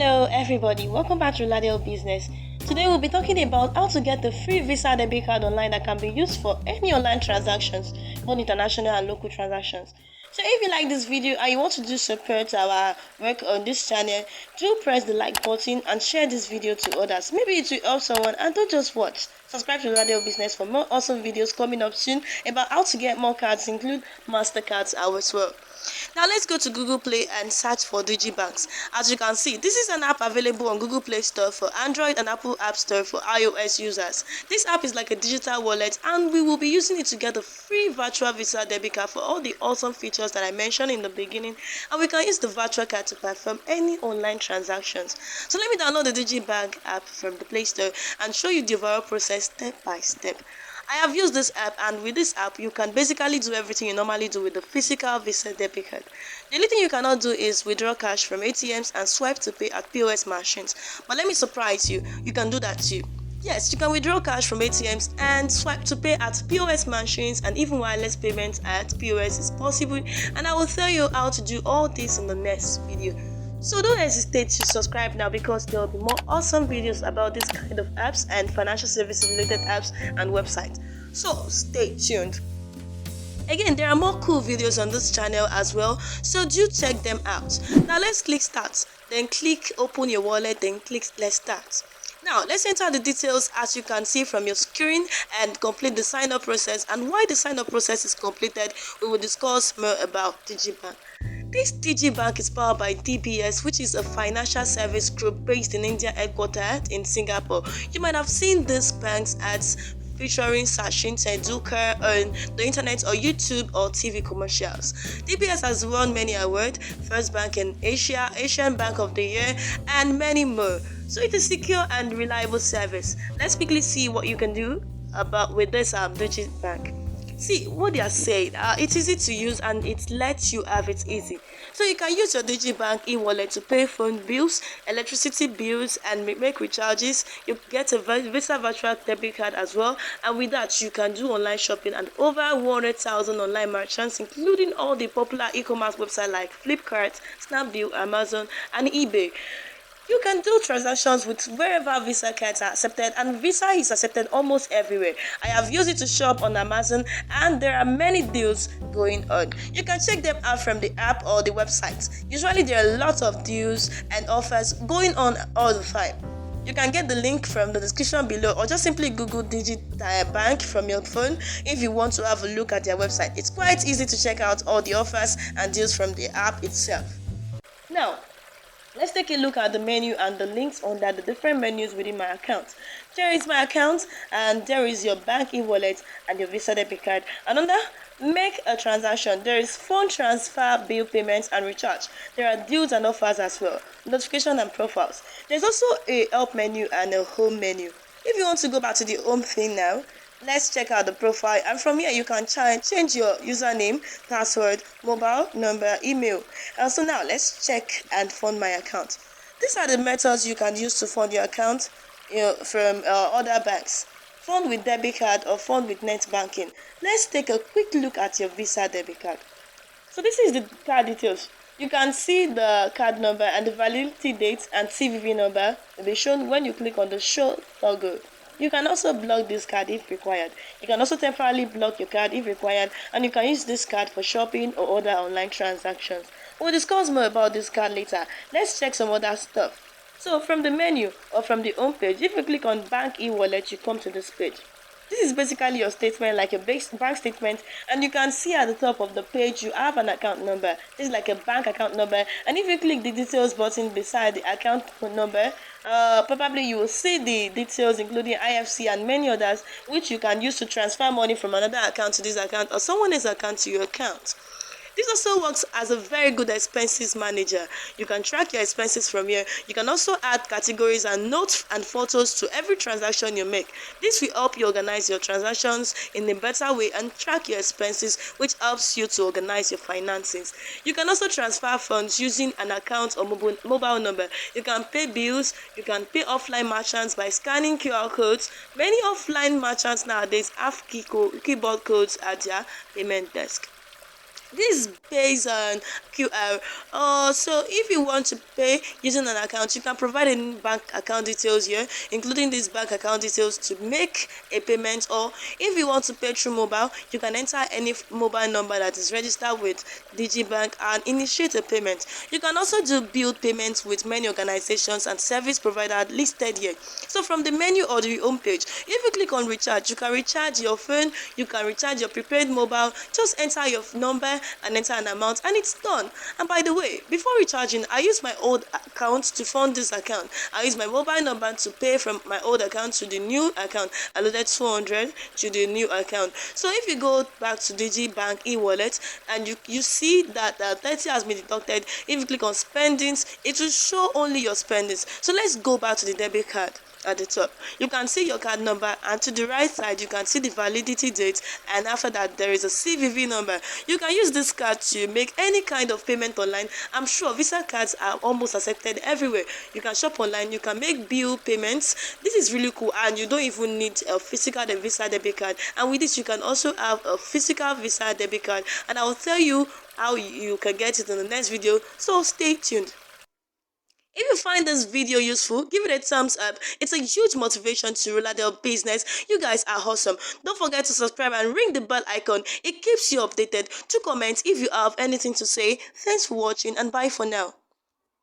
Hello everybody, welcome back to Roladel Business. Today we'll be talking about how to get the free Visa debit card online that can be used for any online transactions, both international and local transactions. So if you like this video and you want to do support our work on this channel, do press the like button and share this video to others. Maybe it will help someone, and don't just watch. Subscribe to Roladel Business for more awesome videos coming up soon about how to get more cards, include MasterCards as well. Now let's go to Google Play and search for DigiBanks. As you can see, this is an app available on Google Play Store for Android and Apple App Store for iOS users. This app is like a digital wallet, and we will be using it to get a free virtual Visa debit card for all the awesome features that I mentioned in the beginning, and we can use the virtual card to perform any online transactions. So let me download the DigiBank app from the Play Store and show you the overall process step by step. I have used this app, and with this app you can basically do everything you normally do with the physical Visa debit card. The only thing you cannot do is withdraw cash from ATMs and swipe to pay at POS machines. But let me surprise you, you can do that too. Yes, you can withdraw cash from ATMs and swipe to pay at POS machines, and even wireless payments at POS is possible, and I will tell you how to do all this in the next video. So don't hesitate to subscribe now, because there will be more awesome videos about this kind of apps and financial services related apps and websites. So stay tuned. Again, there are more cool videos on this channel as well, so do check them out. Now let's click start, then click open your wallet, then click let's start. Now let's enter the details as you can see from your screen and complete the sign up process. And while the sign up process is completed, we will discuss more about DigiBank. This DigiBank is powered by DBS, which is a financial service group based in India, headquartered in Singapore. You might have seen these banks ads featuring Sachin Tendulkar on the internet or YouTube or TV commercials. DBS has won many awards, First Bank in Asia, Asian Bank of the Year, and many more. So it's a secure and reliable service. Let's quickly see what you can do with this DigiBank. See what they are saying. It's easy to use and it lets you have it easy. So you can use your DigiBank e-wallet to pay phone bills, electricity bills, and make recharges. You get a Visa virtual debit card as well, and with that you can do online shopping and over 100,000 online merchants, including all the popular e-commerce websites like Flipkart, Snapdeal, Amazon, and eBay. You can do transactions with wherever Visa cards are accepted, and Visa is accepted almost everywhere. I have used it to shop on Amazon, and there are many deals going on. You can check them out from the app or the website. Usually there are lots of deals and offers going on all the time. You can get the link from the description below, or just simply Google DigiBank from your phone if you want to have a look at their website. It's quite easy to check out all the offers and deals from the app itself. Now, let's take a look at the menu and the links under the different menus within my account. There is my account, and there is your bank e-wallet and your Visa debit card. And under make a transaction, there is phone transfer, bill payments, and recharge. There are deals and offers as well, notification and profiles. There's also a help menu and a home menu. If you want to go back to the home thing now, let's check out the profile, and from here you can change your username, password, mobile number, email. And so now let's check and fund my account. These are the methods you can use to fund your account from other banks. Fund with debit card or fund with net banking. Let's take a quick look at your Visa debit card. So this is the card details. You can see the card number and the validity date and CVV number will be shown when you click on the show toggle. You can also block this card if required. You can also temporarily block your card if required, and you can use this card for shopping or other online transactions. We'll discuss more about this card later. Let's check some other stuff. So from the menu or from the home page, if you click on bank e-wallet, you come to this page. This is basically your statement, like a bank statement, and you can see at the top of the page you have an account number. This is like a bank account number, and if you click the details button beside the account number, probably you will see the details including IFC and many others, which you can use to transfer money from another account to this account or someone else's account to your account. This also works as a very good expenses manager. You can track your expenses from here. You can also add categories and notes and photos to every transaction you make. This will help you organize your transactions in a better way and track your expenses, which helps you to organize your finances. You can also transfer funds using an account or mobile number. You can pay bills. You can pay offline merchants by scanning QR codes. Many offline merchants nowadays have keyboard codes at their payment desk. This is based on QR. So if you want to pay using an account, you can provide any bank account details here, including these bank account details to make a payment. Or if you want to pay through mobile, you can enter any mobile number that is registered with DigiBank and initiate a payment. You can also do bill payments with many organizations and service providers listed here. So from the menu or the home page, if you click on recharge, you can recharge your phone, you can recharge your prepaid mobile. Just enter your number and enter an amount and it's done. And by the way, before recharging, I use my old account to fund this account. I use my mobile number to pay from my old account to the new account. I loaded 200 to the new account. So if you go back to DigiBank e-wallet and you see that 30 has been deducted, if you click on spendings, it will show only your spendings. So let's go back to the debit card. At the top, you can see your card number, and to the right side you can see the validity date, and after that there is a CVV number. You can use this card to make any kind of payment online. I'm sure Visa cards are almost accepted everywhere. You can shop online, you can make bill payments. This is really cool, and you don't even need a physical Visa debit card. And with this you can also have a physical Visa debit card, and I will tell you how you can get it in the next video, so stay tuned. If you find this video useful, give it a thumbs up. It's a huge motivation to Roladel business. You guys are awesome. Don't forget to subscribe and ring the bell icon. It keeps you updated. To comment if you have anything to say. Thanks for watching and bye for now.